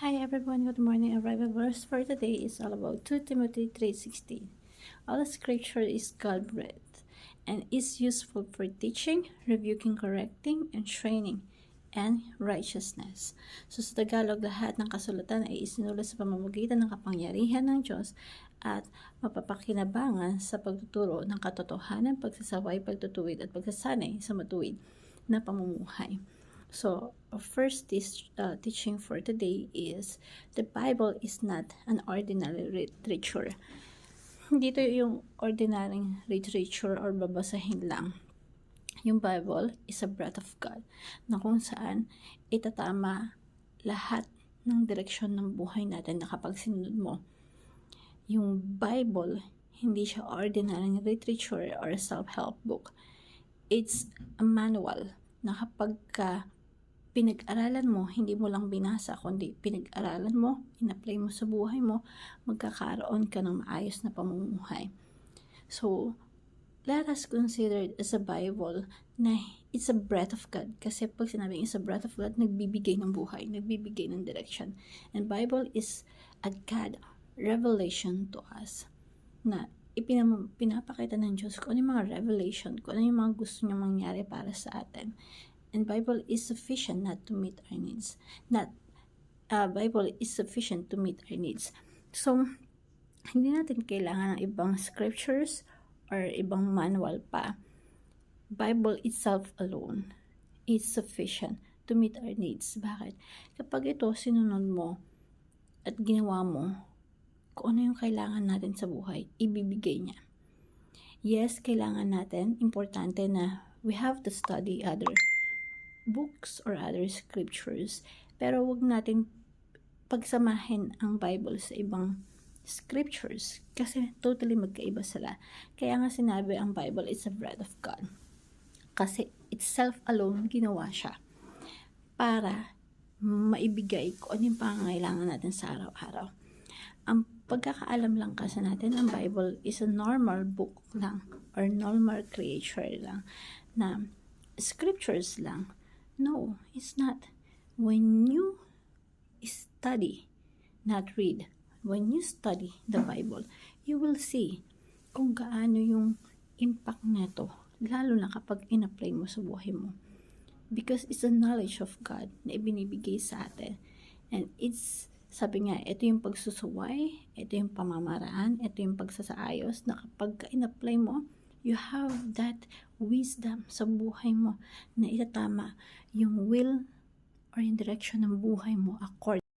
Hi everyone, good morning. Our Bible verse for today is all about 2 Timothy 3:16. All scripture is God-breathed and is useful for teaching, rebuking, correcting, and training, and righteousness. So sa Tagalog, lahat ng kasulatan ay isinulat sa pamamagitan ng kapangyarihan ng Diyos at mapapakinabangan sa pagtuturo ng katotohanan, pagsasaway, pagtutuwid at pagsasanay sa matuwid na pamumuhay. So, our first teaching for today is the Bible is not an ordinary literature. Hindi ito yung ordinary literature or babasahin lang. Yung Bible is a breath of God na kung saan itatama lahat ng direksyon ng buhay natin na kapag sinunod mo. Yung Bible, hindi siya ordinary literature or self-help book. It's a manual na kapag pinag-aralan mo, hindi mo lang binasa, kundi pinag-aralan mo, in-apply mo sa buhay mo, magkakaroon ka ng maayos na pamumuhay. So, let us consider it as a Bible na it's a breath of God. Kasi pag sinabing it's a breath of God, nagbibigay ng buhay, nagbibigay ng direction. And Bible is a God revelation to us na pinapakita ng Diyos kung ano yung mga revelation, kung ano yung mga gusto niya mangyari para sa atin. And Bible is sufficient not to meet our needs. Bible is sufficient to meet our needs. So, hindi natin kailangan ng ibang scriptures or ibang manual pa. Bible itself alone is sufficient to meet our needs. Bakit? Kapag ito sinunod mo at ginawa mo, kung ano yung kailangan natin sa buhay, ibibigay niya. Yes, kailangan natin, importante na we have to study other books or other scriptures, pero wag natin pagsamahin ang Bible sa ibang scriptures kasi totally magkaiba sila. Kaya nga sinabi ang Bible is a breath of God kasi itself alone ginawa siya para maibigay kung ano yung pangangailangan natin sa araw-araw. Ang pagkakaalam lang kasi natin, ang Bible is a normal book lang or normal creature lang na scriptures lang. No, it's not. When you study, not read, when you study the Bible, you will see kung gaano yung impact nito, lalo na kapag in-apply mo sa buhay mo. Because it's a knowledge of God na ibinibigay sa atin. And it's, sabi nga, ito yung pagsusuway, ito yung pamamaraan, ito yung pagsasaayos na kapag in-apply mo, you have that wisdom sa buhay mo na itatama yung will or yung direction ng buhay mo according